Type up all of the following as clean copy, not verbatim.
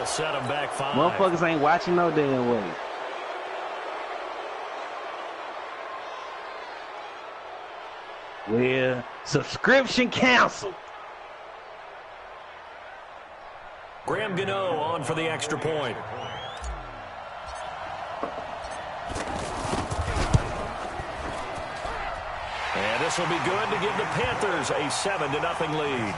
set them back 5. Motherfuckers ain't watching no damn way. Well, subscription canceled. Graham Gano on for the extra point. And this will be good to give the Panthers a 7-0 lead.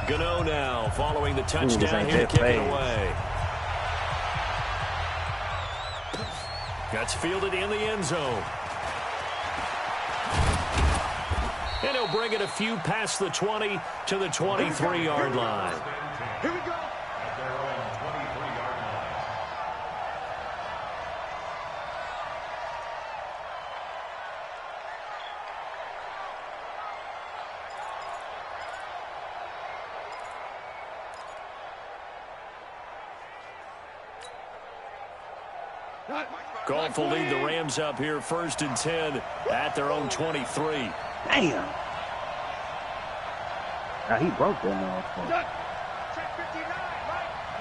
Gano now following the touchdown here to kick it away. That's fielded in the end zone. And he'll bring it a few past the 20 to the 23-yard line. Here we go. Goff will lead the Rams up here 1st and 10 at their own 23. Damn. Now he broke that motherfucker. Check 59.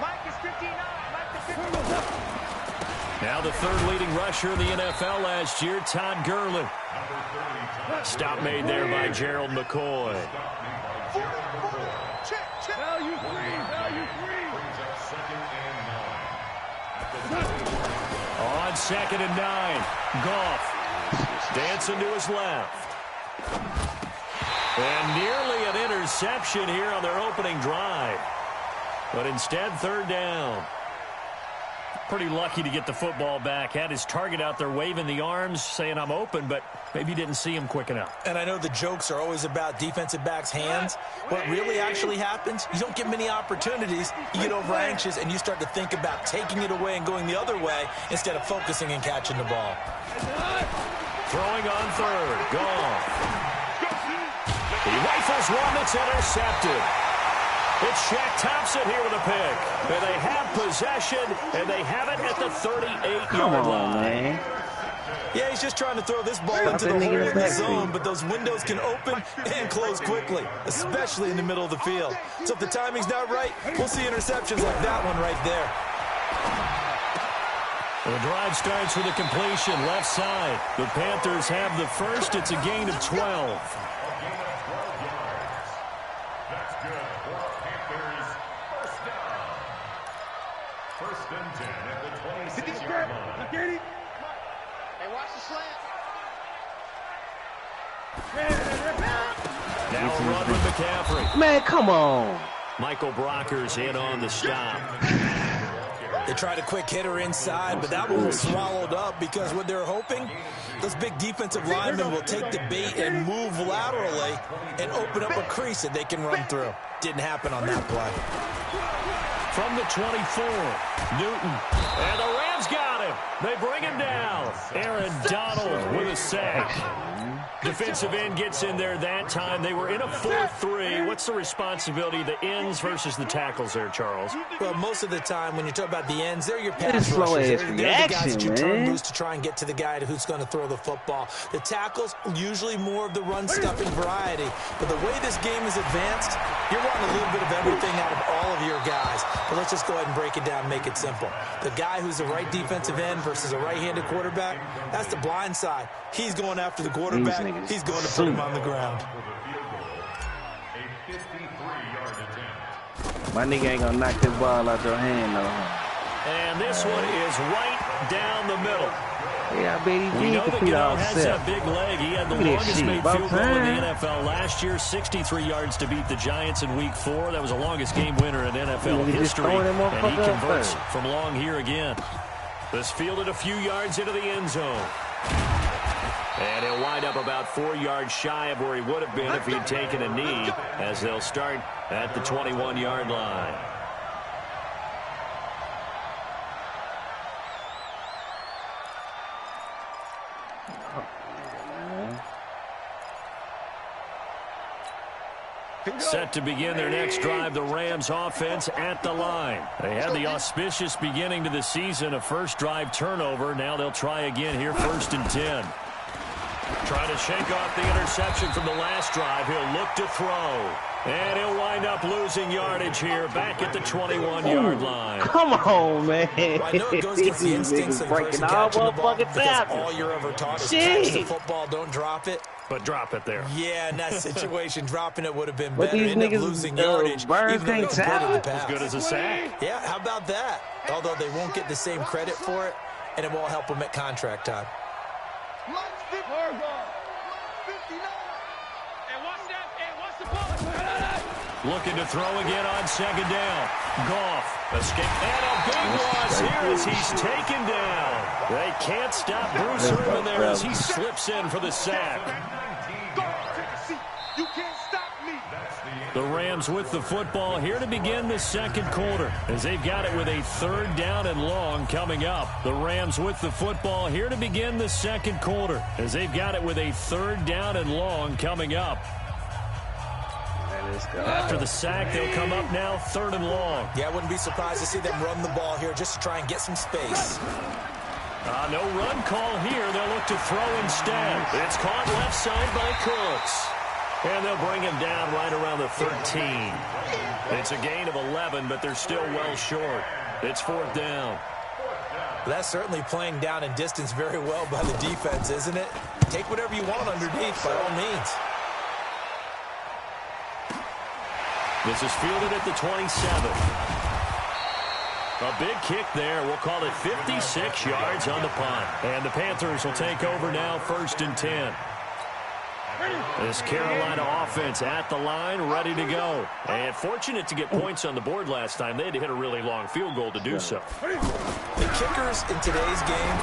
Mike is 59. Mike the 59. Now the 3rd leading rusher in the NFL last year, Todd Gurley. Stop made there by Gerald McCoy. Check. Value free. On 2nd and 9, Goff dancing to his left. And nearly an interception here on their opening drive. But instead, 3rd down. Pretty lucky to get the football back. Had his target out there waving the arms, saying I'm open, but maybe didn't see him quick enough. And I know the jokes are always about defensive backs' hands. What really actually happens, you don't get many opportunities. You get over anxious, and you start to think about taking it away and going the other way instead of focusing and catching the ball. Throwing on 3rd, Goff. He rifles one that's intercepted. It's Shaq Thompson here with a pick. And they have possession, and they have it at the 38-yard line. Man. Yeah, he's just trying to throw this ball into the hole in the zone, but those windows can open and close quickly, especially in the middle of the field. So if the timing's not right, we'll see interceptions like that one right there. The drive starts with a completion left side. The Panthers have the first. It's a gain of 12. Hey, watch the slant. Now a run with McCaffrey. Man, come on. Michael Brocker's in on the stop. They tried a quick hitter inside, but that one was swallowed up because what they're hoping, those big defensive linemen will take the bait and move laterally and open up a crease that they can run through. Didn't happen on that play. From the 24, Newton. And the Rams got him. They bring him down. Aaron Donald with a sack. Defensive end gets in there that time. They were in a 4-3. What's the responsibility of the ends versus the tackles there, Charles? Well, most of the time when you talk about the ends, they're your pass rushers. They're the guys that you turn loose to try and get to the guy who's going to throw the football. The tackles, usually more of the run-stuffing variety. But the way this game is advanced, you're wanting a little bit of everything out of all of your guys. But let's just go ahead and break it down and make it simple. The guy who's the right defensive end versus a right-handed quarterback, that's the blind side. He's going after the quarterback. He's going to put him on the ground. My nigga ain't gonna knock this ball out your hand, though. And this one is right down the middle. Yeah, I bet he We did know that compete all has set. that big leg. He had the Look at longest this made shit. field goal in About the NFL last year, 63 yards to beat the Giants in Week 4. That was the longest game winner in NFL history, and he converts from long here again. This fielded a few yards into the end zone. And he'll wind up about 4 yards shy of where he would have been if he'd taken a knee, as they'll start at the 21-yard line. Set to begin their next drive, the Rams offense at the line. They had the auspicious beginning to the season, a first drive turnover. Now they'll try again here, 1st and 10. Trying to shake off the interception from the last drive. He'll look to throw. And he'll wind up losing yardage here back at the 21-yard line. Come on, man. Well, I know it goes against the instincts of the person catching the ball because all you're ever taught is catch the football, don't drop it. But drop it there. Yeah, in that situation, dropping it would have been but better. These End up niggas, losing yardage. Burns can't tackle. As good as a sack. Yeah, how about that? Although they won't get the same credit for it, and it won't help them at contract time. Looking to throw again on second down. Goff escape. And a big loss here as he's taken down. They can't stop Bruce Irvin there as he slips in for the sack. You can't stop me. The Rams with the football here to begin the second quarter as they've got it with a 3rd down and long coming up. The Rams with the football here to begin the second quarter as they've got it with a 3rd down and long coming up. After the sack, they'll come up now 3rd and long. Yeah, I wouldn't be surprised to see them run the ball here just to try and get some space. No run call here. They'll look to throw instead. It's caught left side by Cooks. And they'll bring him down right around the 13. It's a gain of 11, but they're still well short. It's 4th down. That's certainly playing down in distance very well by the defense, isn't it? Take whatever you want underneath, by all means. This is fielded at the 27. A big kick there. We'll call it 56 yards on the punt. And the Panthers will take over now 1st and 10. This Carolina offense at the line, ready to go. And fortunate to get points on the board last time. They had to hit a really long field goal to do so. The kickers in today's game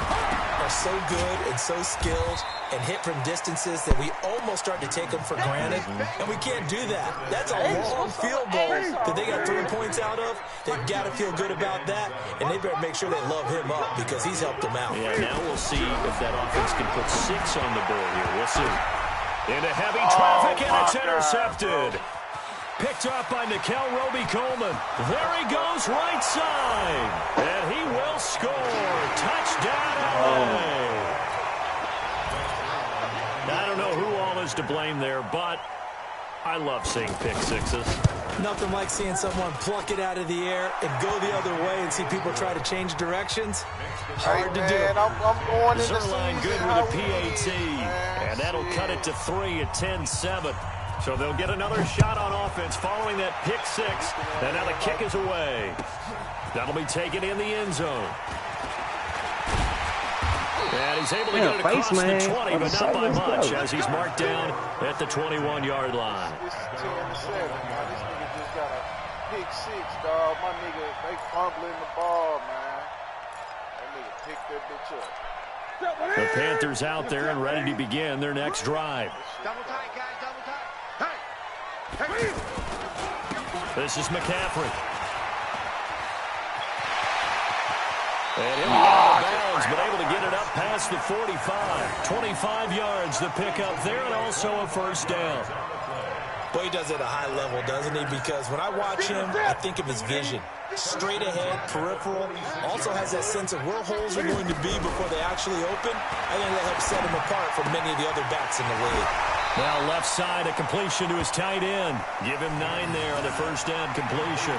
are so good and so skilled and hit from distances that we almost start to take them for granted. And we can't do that. That's a long field goal that they got 3 points out of. They've got to feel good about that. And they better make sure they love him up because he's helped them out. Yeah, now we'll see if that offense can put 6 on the board here. We'll see. Into heavy traffic, and it's intercepted. Picked up by Nikel Roby-Coleman. There he goes, right side. And he will score. Touchdown, LA. I don't know who all is to blame there, but I love seeing pick sixes. Nothing like seeing someone pluck it out of the air and go the other way and see people try to change directions. Hard to do. I'm going in the Zerline good with a PAT. And that'll cut it to 3 at 10-7. So they'll get another shot on offense following that pick 6. And now the kick is away. That'll be taken in the end zone. And he's able to get it across the 20, but not by much as he's marked down at the 21-yard line. This is 10-7, man. This nigga just got a pick 6, dog. My nigga, they fumbling the ball, man. That nigga picked that bitch up. The Panthers out there and ready to begin their next drive. Double tight, guys, double tight. Hey! This is McCaffrey. And he'll be out of bounds, but able to get it up past the 45. 25 yards to pick up there, and also a 1st down. Boy, he does it at a high level, doesn't he? Because when I watch him, I think of his vision. Straight ahead, peripheral. Also has that sense of where holes are going to be before they actually open. I think that helps set him apart from many of the other backs in the league. Now left side, a completion to his tight end. Give him 9 there on the 1st down completion.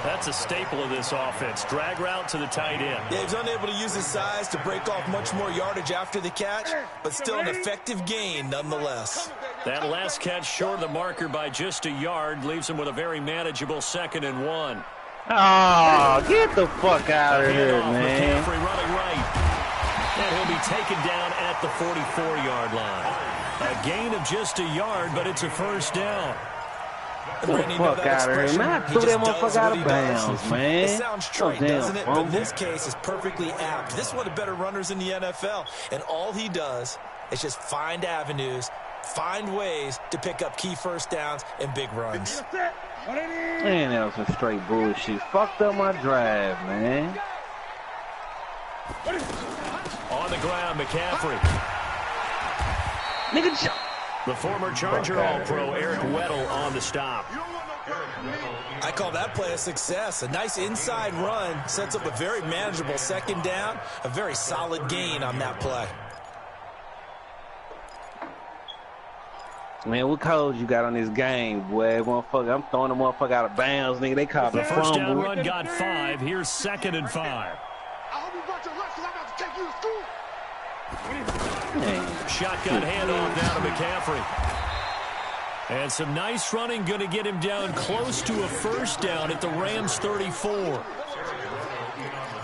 That's a staple of this offense. Drag route to the tight end. Yeah, he's unable to use his size to break off much more yardage after the catch, but still an effective gain nonetheless. That last catch short of the marker by just a yard leaves him with a very manageable 2nd and 1. Oh, get the fuck out of here, man. McCaffrey running right. And he'll be taken down at the 44-yard line. A gain of just a yard, but it's a 1st down. Get the fuck out of here, man. I threw that motherfucker out of bounds, man. It sounds trite, doesn't it? But in this case, it's perfectly apt. This is one of the better runners in the NFL. And all he does is just find avenues, find ways to pick up key 1st downs and big runs. Man, that was some straight bullshit. Fucked up my drive, man. On the ground, McCaffrey. Nigga, the former Charger All-Pro Eric Weddle on the stop. I call that play a success. A nice inside run sets up a very manageable 2nd down. A very solid gain on that play. Man, what codes you got on this game, boy? Motherfucker, I'm throwing the motherfucker out of bounds, nigga. They called the first down fumble. run got 5. Here's 2nd and 5. I hope you brought your lunch because I'm about to take you to school. Man. Shotgun handoff now to McCaffrey. And some nice running, going to get him down close to a first down at the Rams 34.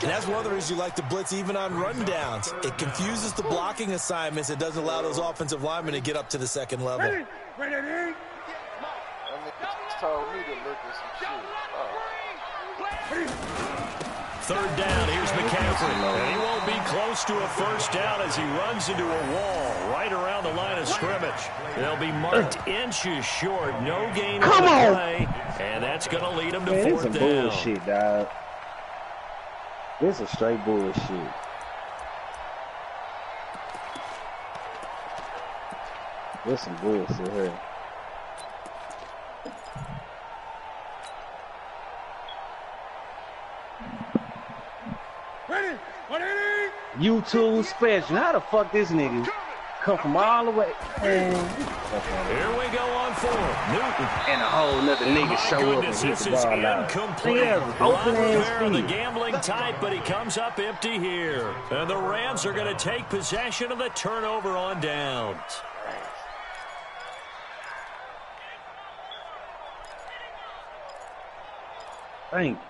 And that's one of the reasons you like to blitz even on rundowns. It confuses the blocking assignments. It doesn't allow those offensive linemen to get up to the second level. That nigga told me to look at some shit. Third down, here's McCaffrey. And he won't be close to a first down as he runs into a wall right around the line of scrimmage. They'll be marked inches short. No gain on the play. And that's going to lead him to fourth down. This is bullshit, dog. This is straight bullshit. This some bullshit here. YouTube special. How the fuck this nigga come from all the way? Man. Here we go on 4. Newton. And a whole nother nigga show up and hit the ball out. Open ass the gambling type, but he comes up empty here. And the Rams are going to take possession of the turnover on downs. Thank you.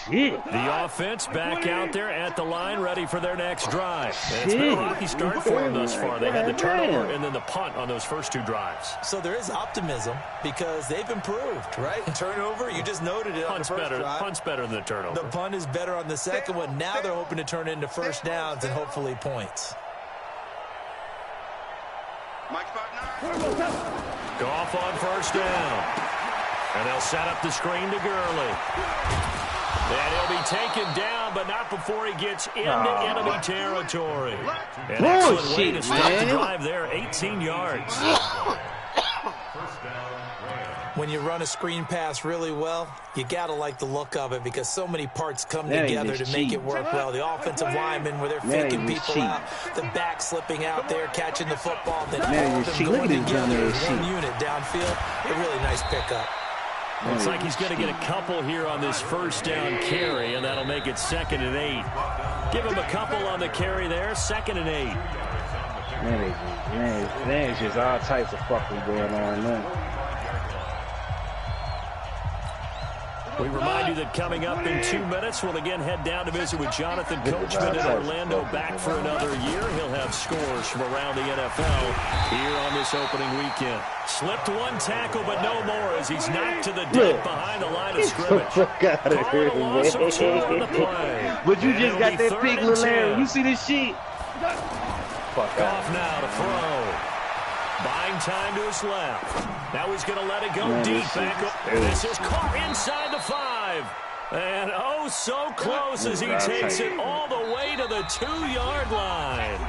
Shit. The offense back out there at the line, ready for their next drive. And it's been a rocky start for them thus far. They had the turnover and then the punt on those first 2 drives. So there is optimism because they've improved, right? Turnover, you just noted it on the first drive. Punt's better than the turnover. The punt is better on the second one. Now they're hoping to turn it into first downs and hopefully points. Goff on first down. And they'll set up the screen to Gurley. And he'll be taken down, but not before he gets into enemy territory. An excellent way to start the drive there, 18 yards. When you run a screen pass really well, you got to like the look of it because so many parts come together to make it work well. The offensive linemen where they're faking people out, the back slipping out there, catching the football, then all of them going together as one unit downfield. A really nice pickup. Looks like he's going to get a couple here on this first down carry, and that'll make it 2nd and 8. Give him a couple on the carry there, 2nd and 8. Man, there's just all types of fucking going on now. We remind you that coming up in 2 minutes, we'll again head down to visit with Jonathan Coachman in Orlando, back for another year. He'll have scores from around the NFL here on this opening weekend. Slipped 1 tackle, but no more as he's knocked to the deck behind the line of scrimmage. Calling a loss of 2 on the play. But you just got that big little area. You see this shit? Off now to throw. Buying time to his left. Now he's going to let it go deep back up. And this is caught inside the 5. And oh, so close as he takes it all the way to the 2-yard line.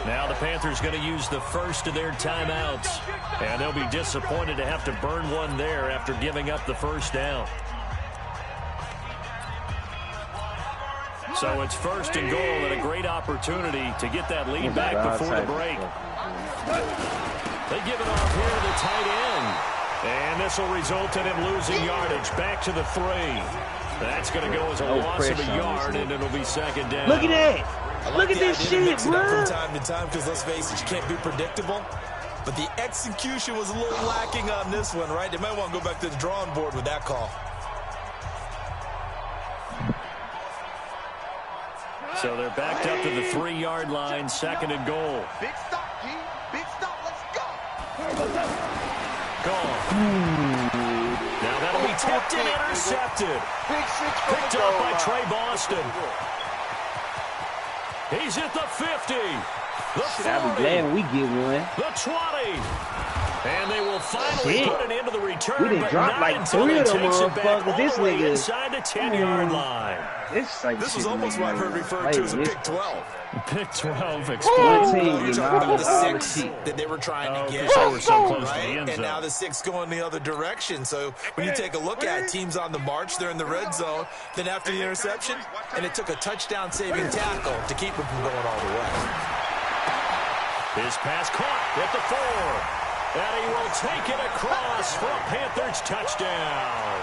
Now the Panthers going to use the first of their timeouts. And they'll be disappointed to have to burn one there after giving up the first down. So it's 1st and goal and a great opportunity to get that lead back before the break. They give it off here to the tight end. And this will result in him losing yardage back to the 3. That's going to go as a loss of a yard, and it'll be 2nd down. Look at that. Look at this shit, bro. From time to time, because let's face it, you can't be predictable. But the execution was a little lacking on this one, right? They might want to go back to the drawing board with that call. So they're backed up to the 3-yard line, 2nd and goal. Big stop, G. Big stop. Let's go. Gone. Now that'll be tipped and intercepted. Picked up by Trey Boston. He's at the 50. The 40. I'll be glad when we get one. The 20. And they will finally put it into the return. We didn't drop like 3 of them motherfuckers. This nigga inside the 10-yard line. This was almost what I've heard referred to as a Pick 12. Pick 12 exploding. You're talking about the 6 that they were trying to get. They were so close to the end zone. And now the 6 going the other direction. So when you take a look at it, teams on the march, they're in the red zone. Then after the interception, and it took a touchdown-saving tackle to keep it from going all the way. His pass caught at the 4. And he will take it across for a Panthers touchdown.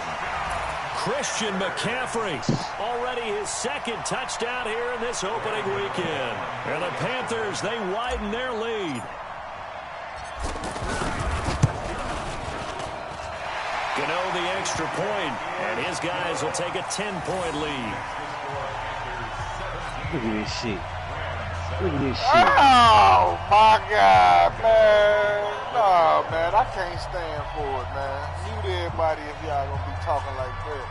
Christian McCaffrey, already his second touchdown here in this opening weekend. And the Panthers, they widen their lead. Gano the extra point, and his guys will take a 10-point lead. Look at this shit. Look at this shit. Oh, my God, man. No, man, I can't stand for it, man. Mute everybody if y'all gonna be talking like that.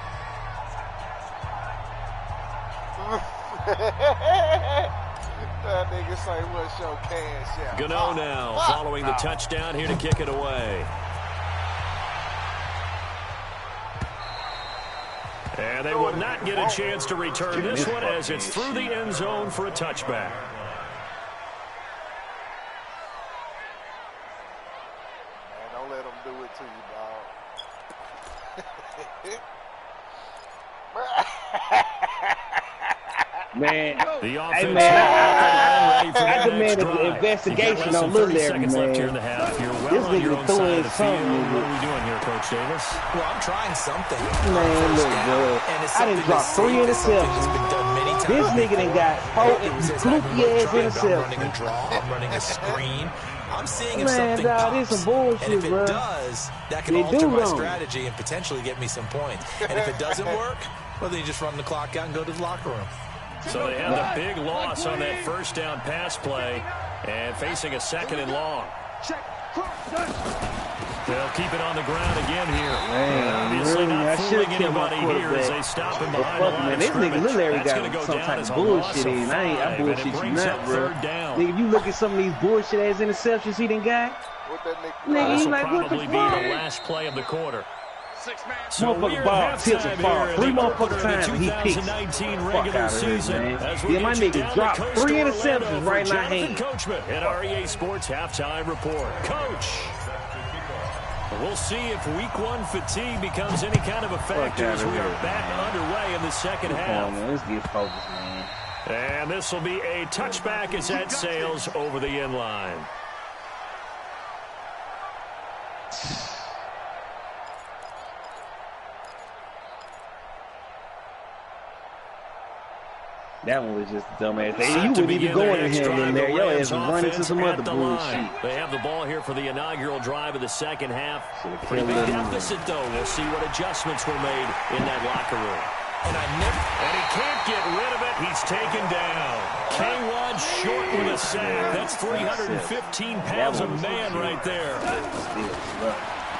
That nigga say, what's your cash out? Gano now, following the touchdown here to kick it away. And they will not get a chance to return this one as it's through the end zone for a touchback. Man, don't let them do it to you, dog. Man, The hey, man, I demand an investigation on Little Larry, man. Left here in the half. You're well on your own side of the field. What are we doing here, Coach Davis? Well, I'm trying something. Man, look, bro. I done dropped 3 interceptions. This nigga done got 4 fluky ass interceptions. I'm running a draw. I'm running a screen. I'm seeing if Man, something dog, pops. this some bullshit, and if it bro. does, that can alter my strategy and potentially get me some points. And if it doesn't work, well, then you just run the clock out and go to the locker room. So they have the big loss on that first down pass play and facing a 2nd and long. They'll keep it on the ground again here. Man, obviously really, not I fooling should've killed my anybody here as they quarterback. stop him But behind the fuck, line man, of this nigga scrimmage. Lil Larry That's got gonna go some down type as of a loss bullshit of in. I 5, bullshit and it you brings not, up bro. 3rd down. Nigga, you look at some of these bullshit ass interceptions he done got. What that nigga? Nigga, This he will like, what the probably be the fuck? last play of the quarter. So Motherfucker ball tips and fall 3 motherfucking times and he picks. Fuck regular out of here, season. man. As we Yeah, my get you nigga down dropped the coast 3 to interceptions Orlando right in for my Jonathan hand. Coachman at REA Sports Halftime Report. Coach, we'll see if week 1 fatigue becomes any kind of a factor as we are back underway in the second half. Man, let's get focused, man. And this will be a touchback as that sails over the end line. That one was just a dumbass thing. You wouldn't even go in here and there. Your ass was running to some other bullshit. They have the ball here for the inaugural drive of the second half. Pretty killed big him. deficit, though. We'll see what adjustments were made in that locker room. And he can't get rid of it. He's taken down. K1 short with a sack. That's 315 pounds of man right there.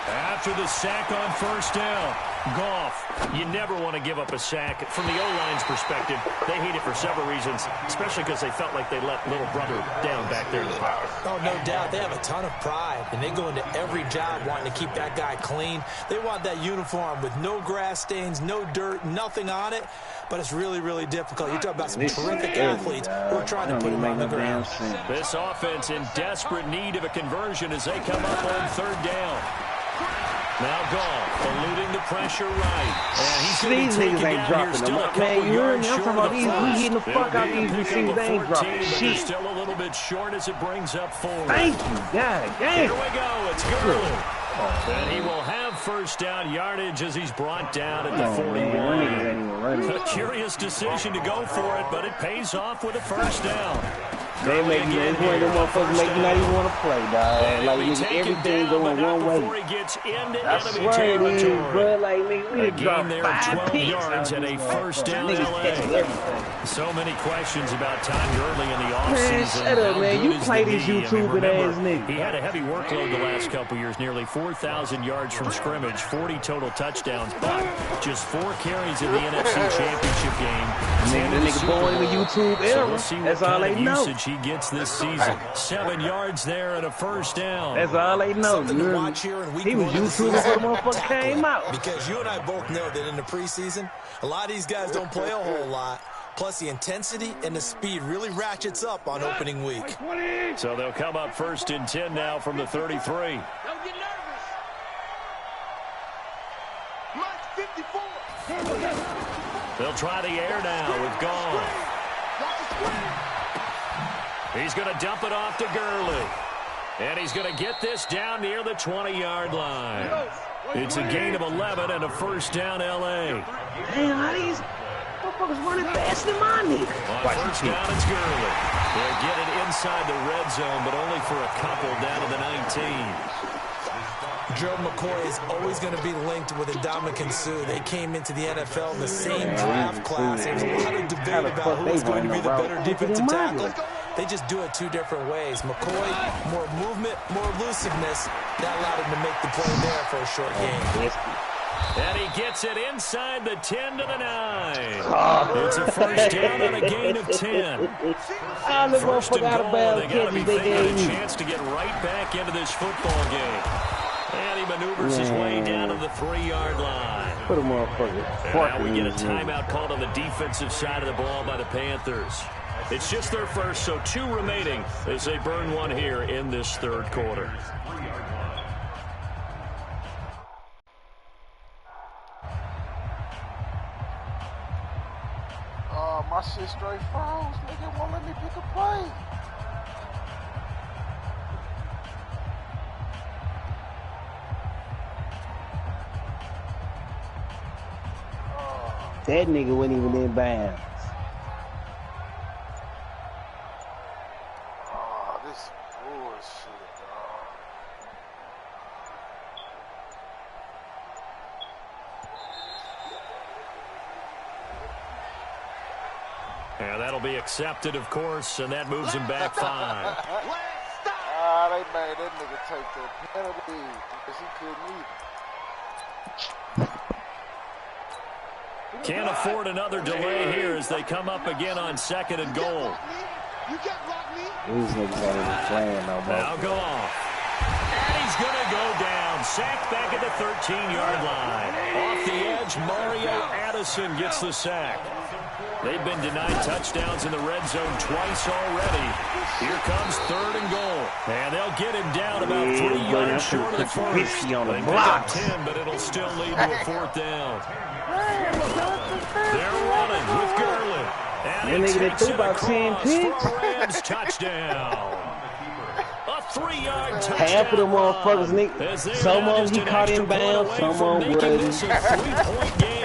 After the sack on first down, Goff, you never want to give up a sack. From the O-line's perspective, they hate it for several reasons, especially because they felt like they let little brother down back there in the pocket. Oh, no doubt. They have a ton of pride, and they go into every job wanting to keep that guy clean. They want that uniform with no grass stains, no dirt, nothing on it. But it's really, really difficult. You're talking about some terrific athletes who are trying to put him on the ground. This offense in desperate need of a conversion as they come up on third down. Now Goff eluding the pressure right. And he's these niggas ain't dropping them. Man, you heard me? I'm talking about these. We hitting the fuck out these receivers. They ain't dropping shit. Still a little bit short as it brings up 4. Thank you. God damn. Here we go. It's Gurley. And he will have first down yardage as he's brought down at the 41. A curious decision to go for it, but it pays off with a first down. They make you, it's one of them motherfuckers make you not even want to play, dog. Like, nigga, everything going one way. I swear it is, bro. Like, nigga, we done dropped 5 picks. Yards and a first down LA. So many questions about Todd Gurley in the offseason. Man, shut up, man. You play this YouTubing ass nigga. He had a heavy workload the last couple years, nearly 4,000 yards from scrimmage, 40 total touchdowns, but just 4 carries in the NFC Championship game. Nigga, the nigga born in the YouTube era. That's all they know. He gets this season. 7 yards there and a first down. That's all they know. Something to watch here in week 1. He was YouTubing before the motherfucker came out. Because you and I both know that in the preseason, a lot of these guys don't play a whole lot. Plus, the intensity and the speed really ratchets up on opening week. So they'll come up first and 10 now from the 33. Don't get nervous. Mike 54. They'll try the air now with Goff. He's going to dump it off to Gurley. And he's going to get this down near the 20-yard line. It's a gain of 11 and a first down, L.A. Damn, how these motherfuckers running faster than my nigga? On first down, it's Gurley. They'll get it inside the red zone, but only for a couple down to the 19. Joe McCoy is always going to be linked with Ndamukong Suh. They came into the NFL in the same draft class. There's a lot of debate about who's going to be the better defensive tackle. They just do it two different ways. McCoy, more movement, more elusiveness. That allowed him to make the play there for a short game. And he gets it inside the 10 to the 9. It's a first down on a gain of 10. First and goal. They got to be thinking a chance to get right back into this football game. And he maneuvers his way down to the 3-yard line. Put a motherfucker. Now we get a timeout called on the defensive side of the ball by the Panthers. It's just their first, so 2 remaining as they burn one here in this third quarter. My shit straight froze. Nigga won't let me pick a play. That nigga wasn't even in bounds. Oh, this bullshit, dog. Yeah, that'll be accepted, of course, and that moves him back 5. Ah, they made that nigga take the penalty because he couldn't either. Can't afford another delay here as they come up again on 2nd and goal. These niggas ain't even playing no more. Now go off. And he's going to go down. Sacked back at the 13-yard line. Off the edge, Mario Addison gets the sack. They've been denied touchdowns in the red zone twice already. Here comes 3rd and goal. And they'll get him down about 3 yards short of the first. They pick up 10, but it'll still lead to a 4th down. They're running with Gurley. And he takes it across for a Rams touchdown. A 3-yard touchdown. Half of the motherfuckers, nigga. Some of them he caught in bounds, some of them wasn't.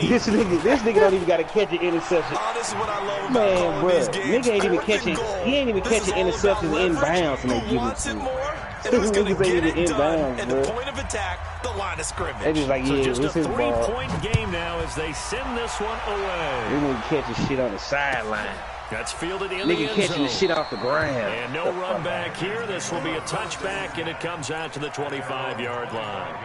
This nigga don't even got to catch an interception. Oh, this is what I love about man, bro. Nigga ain't even catching. He ain't even catching interceptions in bounds, and they give it to him. Niggas ain't even in bounds, and bro. the point of attack, the line of scrimmage. They just like, so yeah, just this a is ball. 3-point game now as they send this one away. They nigga catching shit on the sideline. That's fielded in the end zone. Nigga catching the shit off the ground. And no run back here. This will be a touchback, and it comes out to the 25-yard line.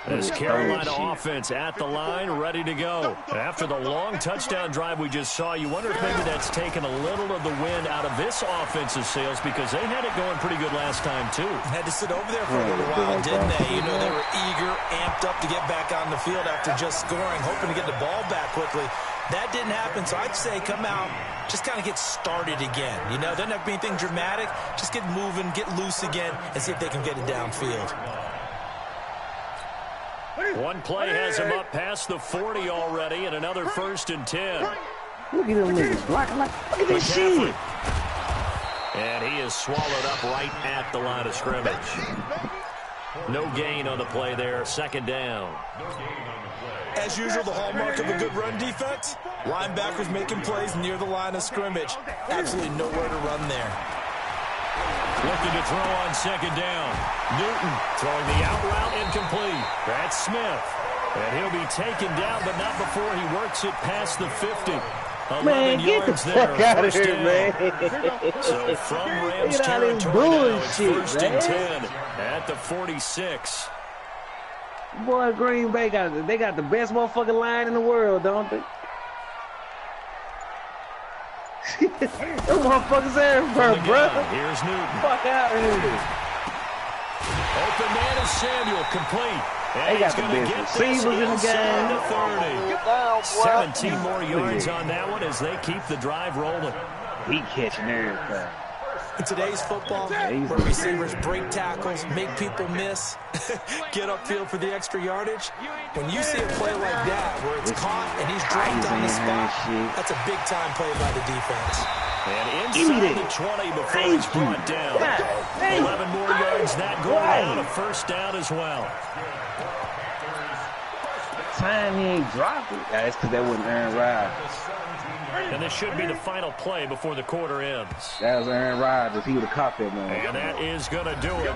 This Carolina offense at the line, ready to go. After the long touchdown drive we just saw, you wonder if maybe that's taken a little of the wind out of this offense's sails because they had it going pretty good last time, too. Had to sit over there for a little while, didn't they? You know, they were eager, amped up to get back on the field after just scoring, hoping to get the ball back quickly. That didn't happen, so I'd say come out, just kind of get started again. You know, doesn't have to be anything dramatic. Just get moving, get loose again, and see if they can get it downfield. One play has him up past the 40 already, and another 1st and 10. Look at them niggas blocking like, look at this shit. And he is swallowed up right at the line of scrimmage. No gain on the play there, 2nd down. As usual, the hallmark of a good run defense, linebackers making plays near the line of scrimmage. Absolutely nowhere to run there. Looking to throw on 2nd down. Newton throwing the out route incomplete. That's Smith. And he'll be taken down, but not before he works it past the 50. 11 man, get yards the there. fuck out of here, Down. man. So from Rams Get out of this territory now, it's bullshit, 1st man. and 10 at the 46. Boy, Green Bay got the best motherfucking line in the world, don't they? Them motherfuckers everywhere, bro. Here's Newton. Fuck out of here. Open man is Samuel, complete. And They got the best receivers in the game. 17 more yards on that one as they keep the drive rolling. He catching everything. In today's football, where receivers break tackles, make people miss, get upfield for the extra yardage, when you see a play like that where it's caught and he's dropped on the spot, that's a big-time play by the defense. And inside the 20 before he's brought down. 11 more yards, that goal line, a first down as well. Time he ain't dropped it. Yeah, it's because that wasn't Aaron Rodgers. And this should be the final play before the quarter ends. That was Aaron Rodgers. He would have caught that man. And that is going to do it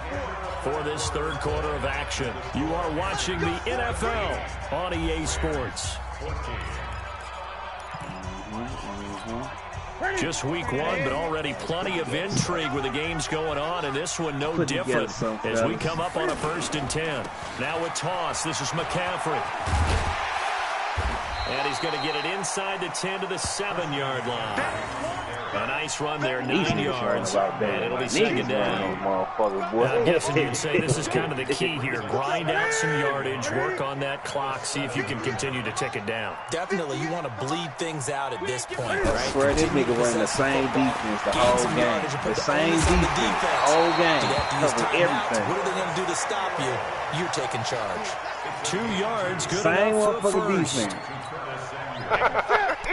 for this third quarter of action. You are watching the NFL on EA Sports. Just week one, but already plenty of intrigue with the games going on, and this one no different as we come up on a 1st and 10. Now with toss, this is McCaffrey. And he's going to get it inside the 10 to the 7-yard line. A nice run there, 9 yards, and it'll be second down. I'm guessing you'd say this is kind of the key here. Grind out some yardage, work on that clock, see if you can continue to tick it down. Definitely, you want to bleed things out at this point, right? I swear this nigga running the same defense the whole game. The same defense the whole game. Covering everything. What are they going to do to stop you? You're taking charge. 2 yards, good same enough for motherfucking first. defense.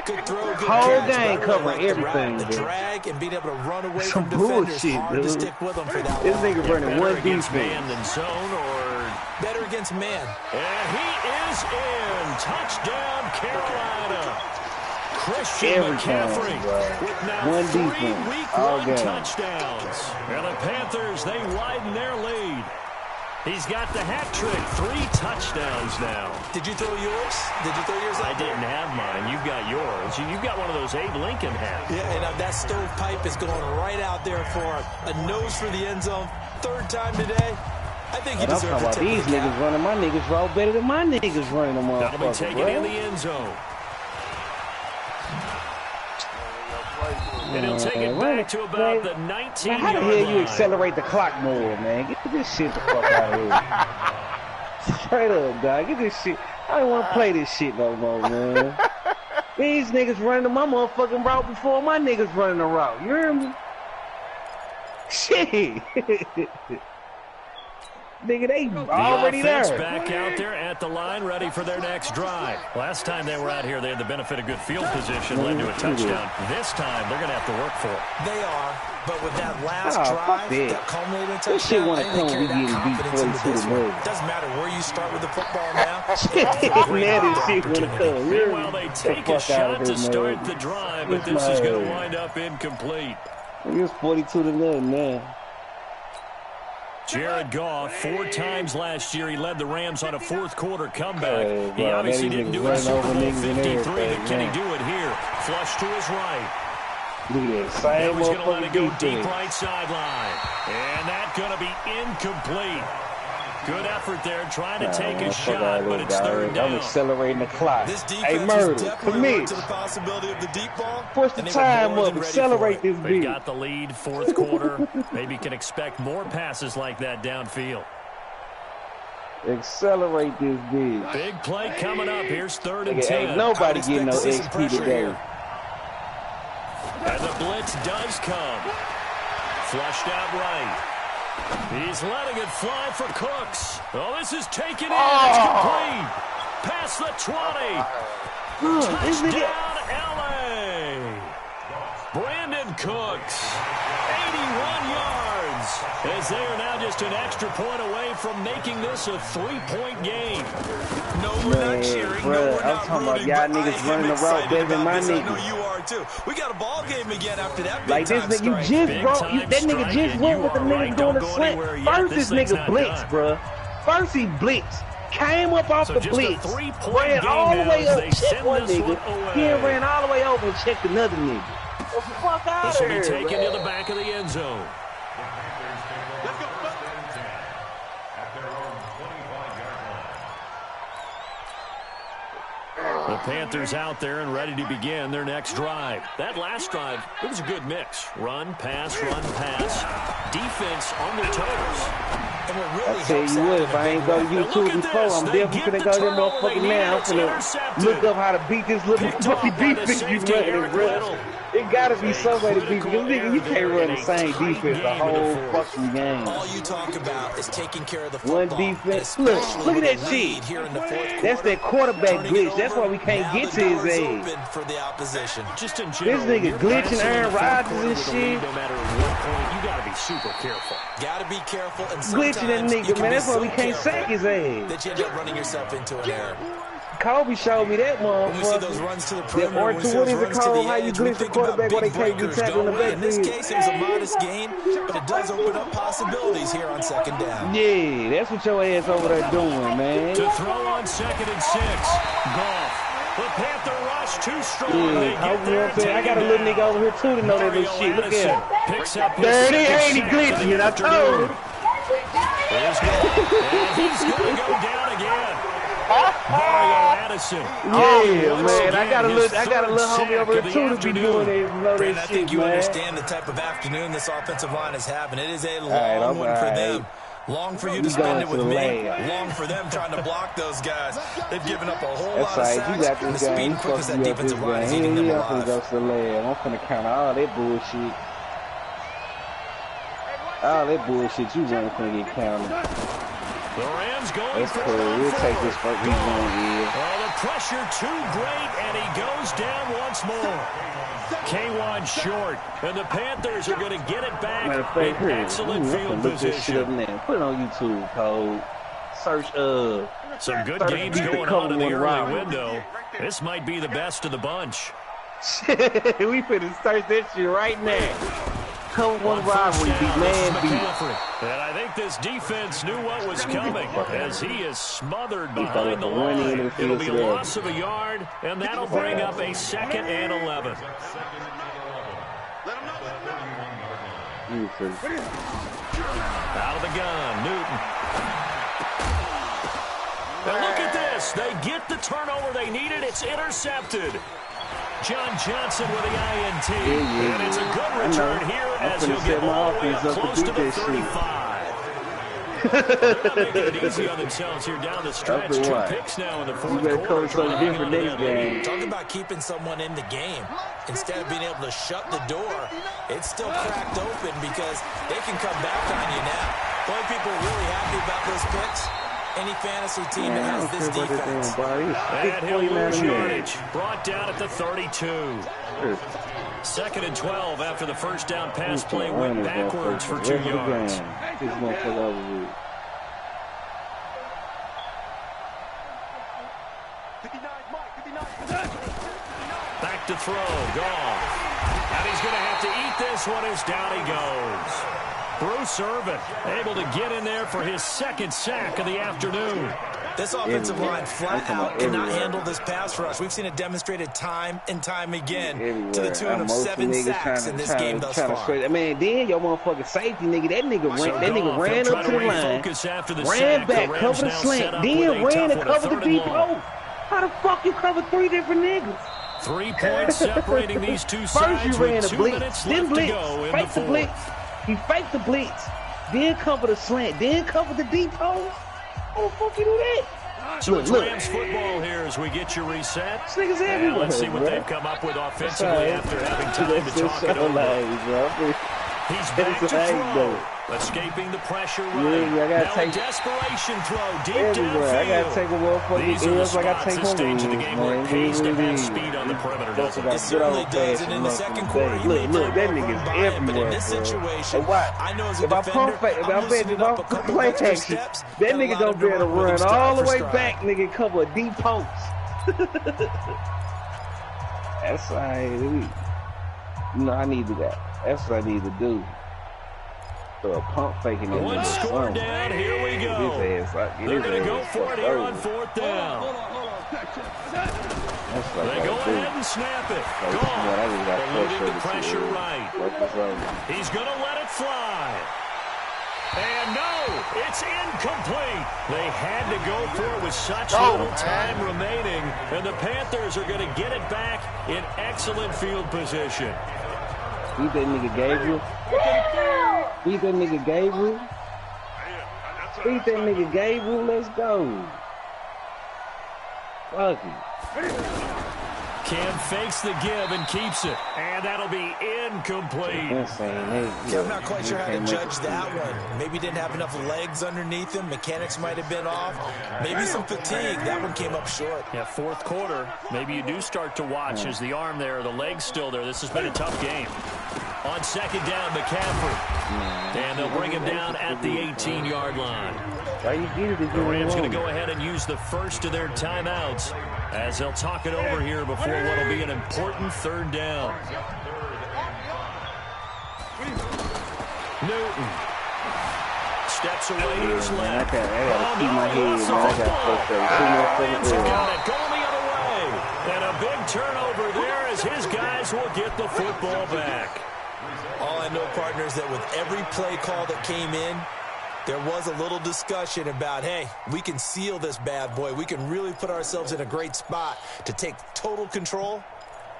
Good throw, good whole catch, game covering everything. The drag and being able to run away Some from defenders. bullshit, Hard dude. to stick with them for that This long. nigga running one defense. Man than zone or Better against man. And he is in. Touchdown, Carolina. Christian McCaffrey with now one 3 defense. week All one game. touchdowns. And the Panthers, they widen their lead. He's got the hat trick. 3 touchdowns now. Did you throw yours? Did you throw yours out I didn't have mine. You've got yours. You've got one of those Abe Lincoln hats. Yeah, and that stovepipe is going right out there for a nose for the end zone. 3rd time today. I think he I'm deserves talking a about tip these of the cap. niggas running. My niggas roll better than my niggas running them That'll be motherfuckers, taken in the end zone. And he'll take it back to about the 19-yard line. How the hell you accelerate the clock more, man? Get this shit the fuck out of here. Straight up, dog. Get this shit. I don't want to play this shit no more, man. These niggas running my motherfucking route before my niggas running the route. You hear me? Shit. Nigga, they already there. Back out there at the line, ready for their next drive. Last time they were out here, they had the benefit of good field position, led to a touchdown. This time, they're going to have to work for it. They are, but with that last drive, that culminating touchdown, this shit wanna they come carry when we that getting beat confidence into 42 this to one. 0. Doesn't matter where you start with the football now. Man, this shit wanna come. Meanwhile, they take a shot to start the drive, but this is going to wind up incomplete. It was 42 to 0, man. Jared Goff, 4 times last year, he led the Rams on a 4th quarter comeback. He obviously didn't do it in Super Bowl 53, but can he do it here? Flush to his right. Look at that. Same He's going to let it go defense. deep right sideline. And that's going to be incomplete. Good effort there, trying to take a shot, but it's 3rd down. I'm accelerating the clock. This Hey, defense Murder, is definitely commit. worked to the possibility of the deep ball. Push the and they were time more up. than ready Accelerate for it. this They beat. got the lead, 4th quarter. Maybe can expect more passes like that downfield. Accelerate this beat. Big play coming up. Here's 3rd and 10. Ain't nobody getting no expect to see some XP pressure today. here. And the blitz does come. Flushed out right. He's letting it fly for Cooks. Oh, this is taken in. It's complete. Past the 20. Touchdown, L.A. Brandon Cooks, 81 yards. As they are now just an extra point away from making this a 3-point game. No, we're not cheering. Bruh, No, we're I'm not talking about rooting, y'all but niggas I am running the route excited better than about my this. I know niggas. you are too. We got a ball game again after that big Like this time nigga, you strike. just Big broke. time That nigga strike, just and went you with the are nigga right. doing Don't the go slant. anywhere yet. First, This this thing's nigga not blitzed, done. bruh. First, he blitzed. Came up off So the just a blitz. 3-point Ran game all the now way as up, they checked send one this nigga. one Then away. ran all the way over and checked another nigga. What the fuck out This of will here, be taken man? to the back of the end zone. The Panthers out there and ready to begin their next drive. That last drive, it was a good mix. Run, pass, run, pass. Defense on their toes. And what really I tell you what, if I ain't go to YouTube before, I'm definitely finna go to that motherfucker now. I'm finna look up how to beat this little motherfucking defense you running, bro. It gotta be somebody to beat because nigga, you can't run the same defense the whole fucking game. All you talk about is taking care of the football. One defense. Look at that shit. That's that quarterback glitch. That's why we can't get to his ass. For the opposition. Just in general, this nigga glitching Aaron Rodgers and shit. No matter what point, you gotta be super careful. Gotta be careful. And glitching that nigga, man. That's why we can't sack his ass. That you end up running yourself into an error. Kobe showed me that motherfucker. When we see those runs to the perimeter, what is it called? How you glitch the quarterback while they can't be tackled in the back? In this case, it was a modest gain, but it does open up possibilities here on second down. Yeah, that's what your ass over there doing, man. To throw on 2nd and 6. Goff. The Panther rush too strong. Yeah, they get there, I got a little nigga over here too to know that little shit. Look at him. Picks up there it ain't he glitching. I told him. There's Goff. And he's going to go down again. Mario Addison. Yeah, man. I got a little homie over here too to be doing it. Know that I shit, think you man. understand the type of afternoon this offensive line is having. It is a long one for them. Long for you to spend it with me. Long for them trying to block those guys. They've given up a whole lot of sacks. You got this and the speed and quickness that defensive line is eating them alive. Go to the lab. I'm finna count all that bullshit. All that bullshit you running finna get counted. The Rams going That's cool. We'll take this for he's going here. Oh, the pressure too great, and he goes down once more. K1 short, and the Panthers are going to get it back in excellent field position. Put it on YouTube, Cole. Search some good games going on in the early window. This might be the best of the bunch. We finna search that shit right now. Come one rivalry, beat man beat. And I think this defense knew what was coming as he is smothered behind the line. It'll be a loss of a yard, and that'll bring up a 2nd and 11. Out of the gun, Newton. Now look at this. They get the turnover they needed. It's intercepted. John Johnson with the INT. And it's a good return here as he'll get all the way up close to the 35. They're not making it easy on themselves here down the stretch. 2 picks now in the fourth quarter. Talk about keeping someone in the game. Instead of being able to shut the door, it's still cracked open because they can come back on you now. The only people really happy about those picks, any fantasy team that has this defense. And he'll lose yardage. Brought down at the 32. 2nd and 12 after the first down pass play went backwards for 2 yards. Back to throw. Goff. And he's going to have to eat this one as down he goes. Bruce Irvin able to get in there for his 2nd sack of the afternoon. This offensive line flat out cannot handle this pass rush. We've seen it demonstrated time and time again to the tune of 7 sacks in this game thus far. Man, then your motherfucking safety nigga, that nigga ran up to the line, ran back, covered the slant, then ran and covered the deep post. How the fuck you cover 3 different niggas? 3 points separating these two sides. First you ran a blitz, then blitz, fake the blitz. He faked the blitz, then covered the slant, then covered the deep post. How the fuck you do that? So it's Rams football here as we get you reset. Niggas everywhere. Let's see what they've come up with offensively after having time to talk it over. He's back to throw. Escaping the pressure run. Yeah, I gotta take desperation throw deep everywhere. I gotta take a motherfucking These are the spots this stage of the game where it pays to have speed on the perimeter, doesn't it? It certainly does, and in the second quarter, you may look, that nigga's everywhere, but in this situation, I know as a defender, I'm loosening up a couple of extra steps. That nigga gonna be able to run all the way back, nigga, cover a deep post. That's all right. No, I need to do that. That's what I need to do. So a pump faking it. One score down, here we go. They're going to go for it here on 4th down. They go ahead and snap it. Eluding the pressure right. He's going to let it fly. And no, it's incomplete. They had to go for it with such little time remaining. And the Panthers are going to get it back in excellent field position. Beat that nigga Gabriel. Beat that nigga Gabriel. Eat that nigga Gable. Let's go. Fuck it. Cam fakes the give and keeps it. And that'll be incomplete. I'm not quite sure how to judge that one. Maybe didn't have enough legs underneath him. Mechanics might have been off. Maybe some fatigue. That one came up short. Yeah, fourth quarter. Maybe you do start to watch as the arm there, the leg's still there. This has been a tough game. On second down, McCaffrey. And they'll bring him down at the 18-yard line. The Rams going to go ahead and use the first of their timeouts as they'll talk it over here before what will be an important third down. Newton steps away to his left. Rams have got it going the other way. And a big turnover there as his guys will get the football back. All I know, partners, that with every play call that came in, there was a little discussion about, hey, we can seal this bad boy. We can really put ourselves in a great spot to take total control,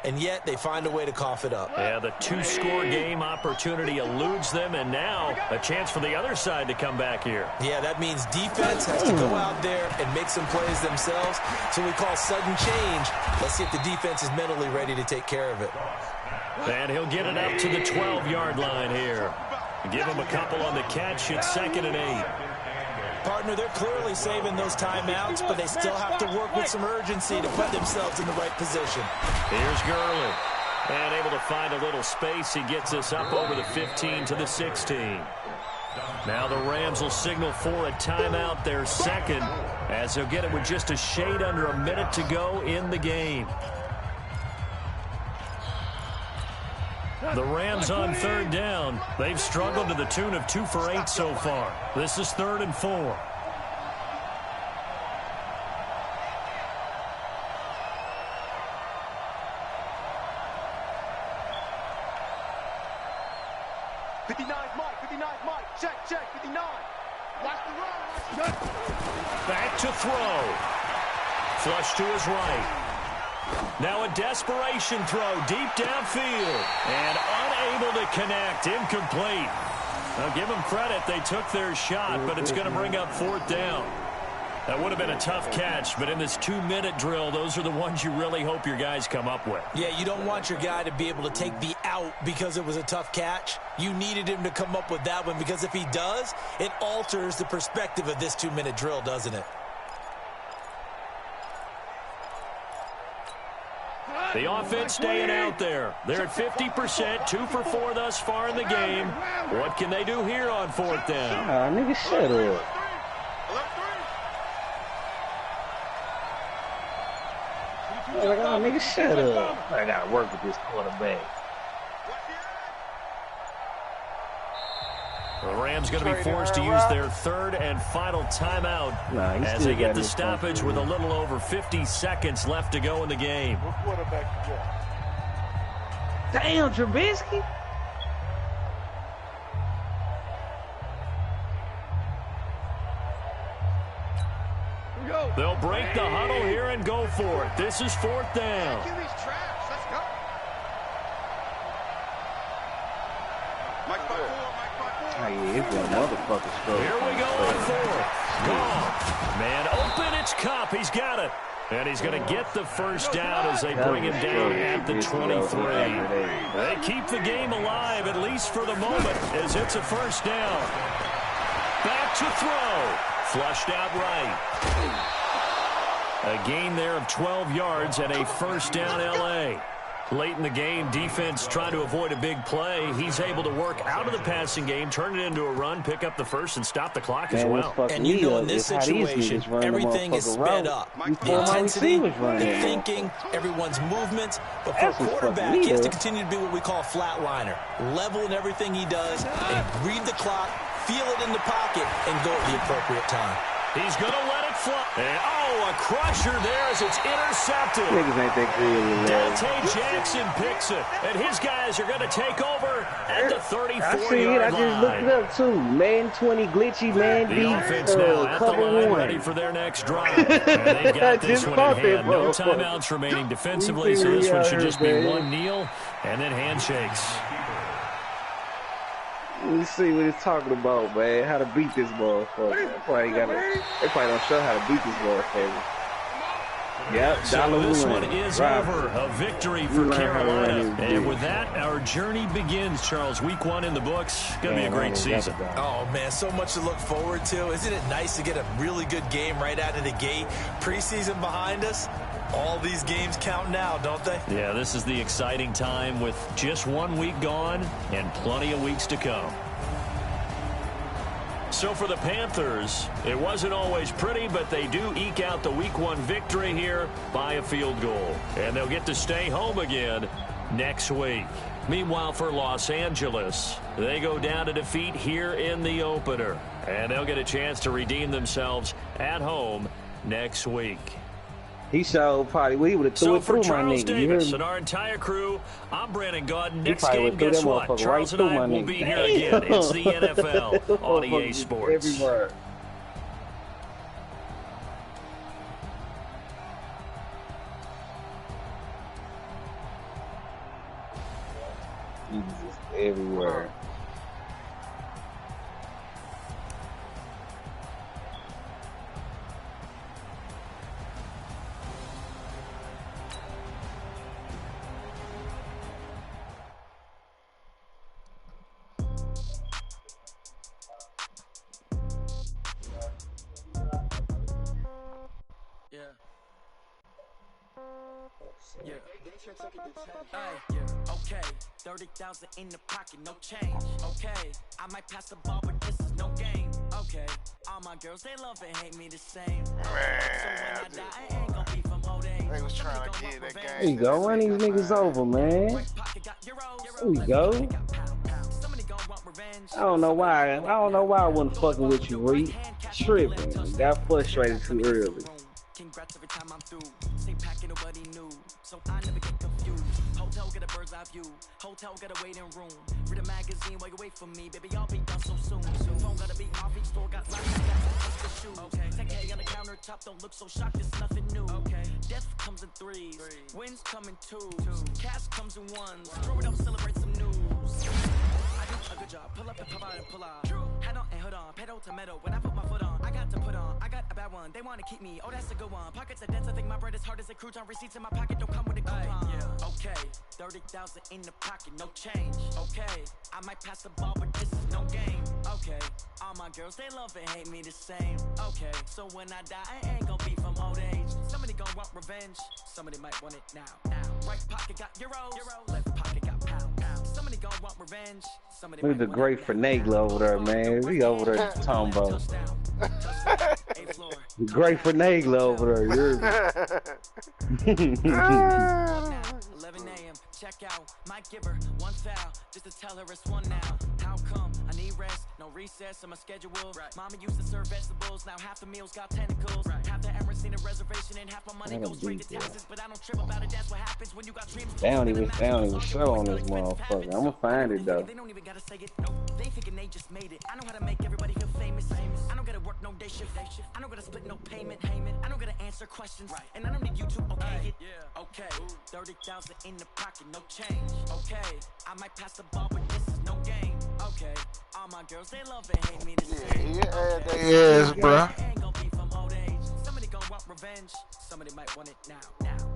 and yet they find a way to cough it up. Yeah, the two-score game opportunity eludes them, and now a chance for the other side to come back here. Yeah, that means defense has to go out there and make some plays themselves. So we call sudden change. Let's see if the defense is mentally ready to take care of it. And he'll get it up to the 12-yard line here. Give him a couple on the catch. It's 2nd and 8. Partner, they're clearly saving those timeouts, but they still have to work with some urgency to put themselves in the right position. Here's Gurley. And able to find a little space. He gets us up over the 15 to the 16. Now the Rams will signal for a timeout, their second, as they'll get it with just a shade under a minute to go in the game. The Rams on third down. They've struggled to the tune of 2 for 8 so far. This is 3rd and 4. Check, 59. Watch the run. Back to throw. Flush to his right. Now a desperation throw deep downfield. And unable to connect. Incomplete. Now give them credit. They took their shot, but it's going to bring up 4th down. That would have been a tough catch, but in this 2-minute drill, those are the ones you really hope your guys come up with. Yeah, you don't want your guy to be able to take the out because it was a tough catch. You needed him to come up with that one because if he does, it alters the perspective of this 2-minute drill, doesn't it? The offense staying out there. They're at 50%, 2 for 4 thus far in the game. What can they do here on 4th down? Nigga, shut up. Like, oh, nigga, shut up. I gotta work with this quarterback. The Rams going to be forced to use their 3rd and final timeout as they get the stoppage with a little over 50 seconds left to go in the game. Damn, Trubisky. They'll break the huddle here and go for it. This is 4th down. Here we go on 4th. Gone. Man open, it's Kupp. He's got it. And he's going to get the first down as they bring him down at the 23. They keep the game alive, at least for the moment, as it's a first down. Back to throw. Flushed out right. A gain there of 12 yards and a first down L.A. Late in the game, defense trying to avoid a big play. He's able to work out of the passing game, turn it into a run, pick up the first, and stop the clock as well. And you know in this situation, everything is sped up. The intensity, the thinking, everyone's movements. But for a quarterback, he has to continue to be what we call a flatliner. Level in everything he does, and read the clock, feel it in the pocket, and go at the appropriate time. He's going to let it fly. And, a crusher there as it's intercepted. Niggas ain't that good. Dante Jackson picks it. And his guys are going to take over at the 34-yard line. I see it. I just looked it up, too. Man 20, glitchy, man the beat, offense now at the line, ready for their next drive. And they've got this one in hand. No timeouts remaining defensively, so this one should just be one kneel and then handshakes. Let me see what he's talking about, man. How to beat this motherfucker. They probably don't show how to beat this motherfucker. Yep, so this one is over. A victory for Carolina. And with that, our journey begins, Charles. Week 1 in the books. Going to be a great season. Oh, man, so much to look forward to. Isn't it nice to get a really good game right out of the gate? Preseason behind us. All these games count now, don't they? Yeah, this is the exciting time with just 1 week gone and plenty of weeks to come. So for the Panthers, it wasn't always pretty, but they do eke out the Week 1 victory here by a field goal. And they'll get to stay home again next week. Meanwhile, for Los Angeles, they go down to defeat here in the opener. And they'll get a chance to redeem themselves at home next week. He showed probably we would have threw it through my nigga. Davis and our entire crew, I'm Brandon Gaudin. Next game, guess what? Charles and I will be here again. It's the NFL on EA Sports. Everywhere. Jesus, everywhere. Okay, 30,000 in the pocket, no change. Okay, I might pass the ball, but this is no game. Okay, all my girls, they love and hate me the same. So when I die, I ain't gonna be from old age. They was trying to get that game. There you go, run these niggas over, man. There we go. I don't know why. I wasn't fucking with you, Reed. Tripping. Got frustrated too early. Congrats every time I'm through. Stay packing, nobody knew. So I never get confused. Hotel get a bird's eye view. Hotel got a waiting room. Read a magazine while you wait for me. Baby, I'll be done so soon. Phone gotta be off. Each store got lots of shoes. Okay. 10K on the countertop. Don't look so shocked. It's nothing new. Okay. Death comes in threes. Wins come in twos. Cash comes in ones. Throw it up, celebrate some news. I do a good job. Pull up and pop out and pull out. Head on and hood on. Pedal to metal. When I put my foot on, I got to put on. I got a bad one. They want to keep me. Oh, that's a good one. Pockets are dense. I think my bread is hard as a crouton. Receipts in my pocket don't come with a coupon. Okay, 30,000 in the pocket, no change. Okay, I might pass the ball, but this is no game. Okay, all my girls, they love and hate me the same. Okay, so when I die, I ain't gonna be from old age. Somebody gonna want revenge. Somebody might want it now. Right pocket got euros. Left pocket got pounds. Somebody gonna want revenge. Somebody Look at the great Finagler over there, man. We over there talking about. Great Finagler over there. 11 a.m. Check out. Might give her one foul just to tell her it's one now. How come? I need rest. No recess on my schedule. Mama used to serve vegetables. Now half the meals got tentacles. Half the Emirates need a reservation and half my money goes straight to taxes. But I don't trip about it. That's what happens when you got dreams. They don't even show on this motherfucker. I'm gonna find it though. They don't even gotta say it. No, they thinking they just made it. I know how to make everybody feel famous. I don't gotta work no day shift. I don't gotta split no payment. I don't gotta answer questions. And I don't need you to okay it. Okay, 30,000 in the pocket, no change. Okay, I might pass the ball, but this is no game. Okay, all my girls, they love and hate me the same. They is, bruh. I ain't gonna be from old age. Somebody gonna want revenge. Somebody might want it now.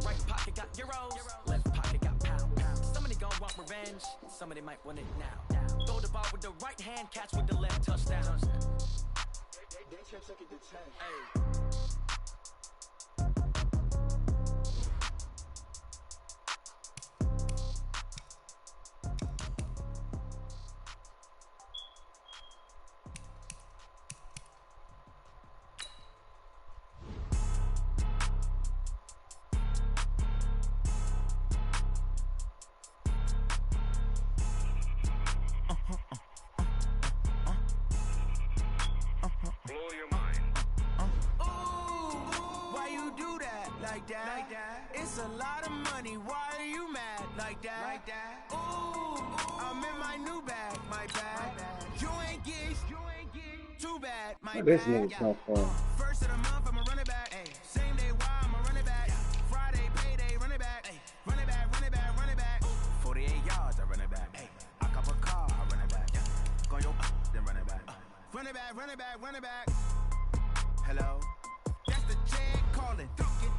Right pocket got euros. Left pocket got pounds. Somebody gonna want revenge. Somebody might want it now. Throw the ball with the right hand, catch with the left, touchdown. Hey. Like that. It's a lot of money. Why are you mad like that? Ooh, I'm in my new bag, my bag. You ain't get too bad, my bag. This nigga's not fun. First of the month, I'ma run it back. Ay. Same day, why I'ma run it back. Friday, payday, run it back. Ay. Run it back, run it back, run it back. 48 yards, I run it back. Ay. I cop a car, I run it back. Gon' run it back. Hello? That's the check calling.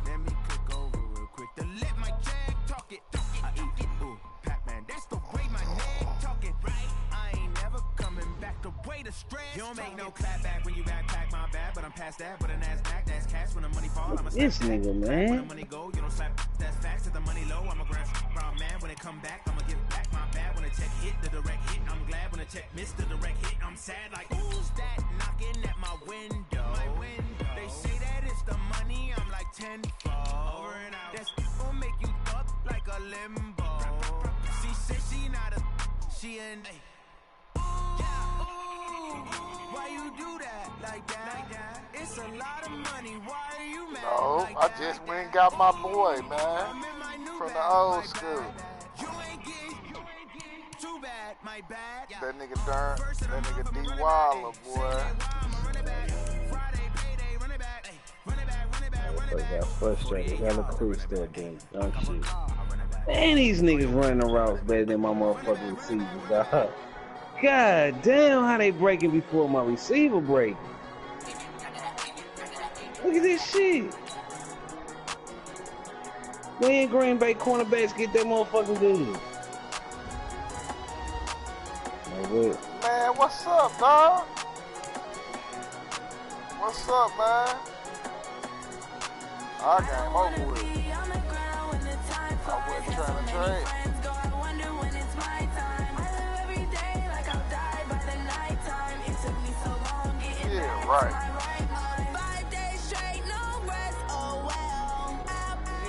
Let me click over real quick to let my check talk it. I eat it, ooh, Pac-Man. That's the way my neck talking, right? I ain't never coming back the way the stress. You don't make no clap back when you backpack my bad, but I'm past that. But an ass back, that's cash when the money fall. I'm a this nigga, man. When the money go, you don't slap. That's facts. To the money low, I'm a grab brown man. When it come back, I'ma give back my bad. When the check hit, the direct hit. I'm glad when the check missed the direct hit. I'm sad like who's that knocking at my window? They say that it's the money. I'm like 10-fold. Over and out. That's gonna make you up like a limbo. She said she not a. She in. Why you do that like that? It's a lot of money. Why are you mad? No, like I just went and got my boy, man, from the old school. You ain't get too bad, my bad. That nigga Durn, that nigga D Waller, boy. I got frustrated. Hella crew still doing dumb shit. Man, these niggas running the routes better than my motherfucking receivers, dog. God damn, how they breaking before my receiver breaking. Look at this shit. When Green Bay cornerbacks get that motherfucking good. Man, what's up, dog? What's up, man? Our game over with. I wasn't trying to trade. Yeah, right.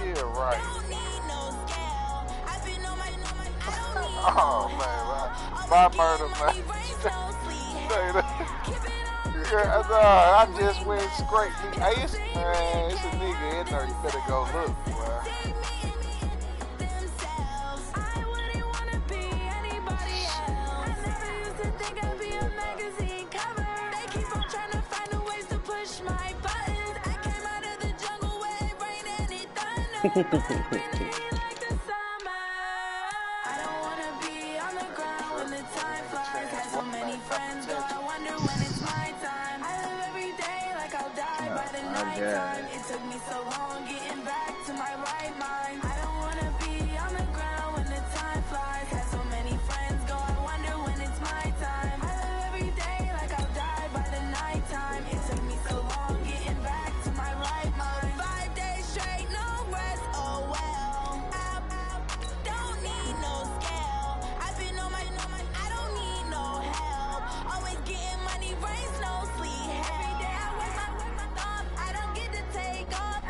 Yeah, right. Oh, man. My murder, man. Yeah, I just went straight. Hey, it's a nigga in there. You better go look, boy.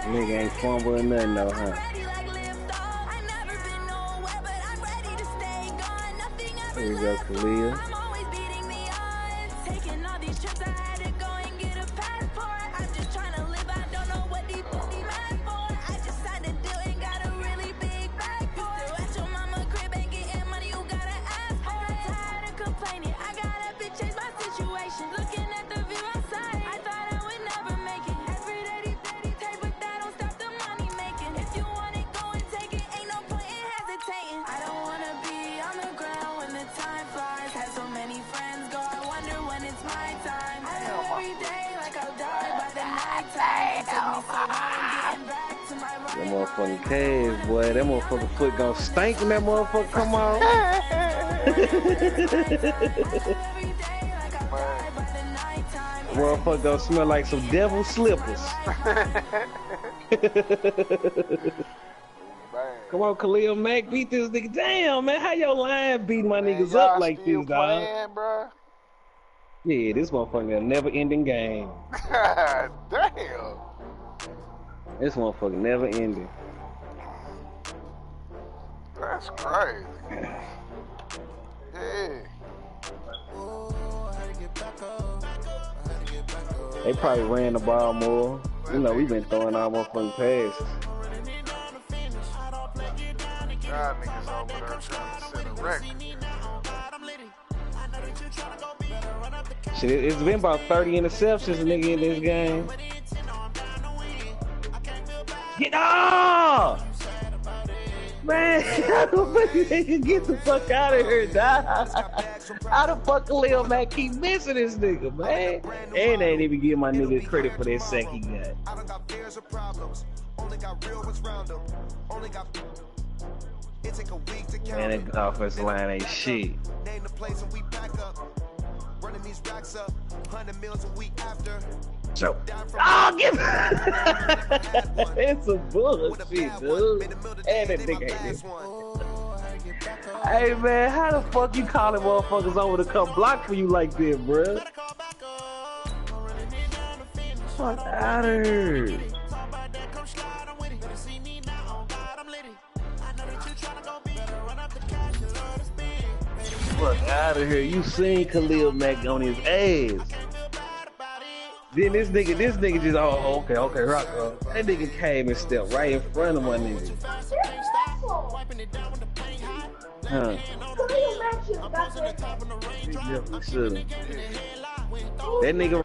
Nigga ain't fumbling nothing though, huh? Here we go, Khalil. That motherfucking cave, boy. That motherfucking foot gonna stink when that motherfucker come on. Motherfucker gonna smell like some devil slippers. Come on, Khalil Mack, beat this nigga. Damn, man, how your line beat my niggas up like this, dog? Bro? Yeah, this motherfucker a never-ending game. God damn. This motherfucker never ending. That's crazy. Yeah. They probably ran the ball more. You know, we've been throwing our motherfucking passes. Y'all niggas over there trying to set a record. Shit, it's been about 30 interceptions, nigga, in this game. Get off! Man, how the fuck you get the fuck out of here, dog? How the fuck Lil Mac keep missing this nigga, man? And they ain't even give my nigga credit for that sack he got. I don't got fears or problems. Only got real ones round them. Only got. It take a week to count. Man, that offensive line ain't shit. Name the place and we pack up. Running these racks up. 100 meals a week after. So, oh, give it's a bullshit, dude. And that nigga ain't this. Hey, man, how the fuck you calling motherfuckers over to come block for you like that, bruh? Fuck out of here. Fuck out of here. You seen Khalil Mack on his ass. Then this nigga just, oh, okay, rock. That nigga came and stepped right in front of my nigga. Huh. That nigga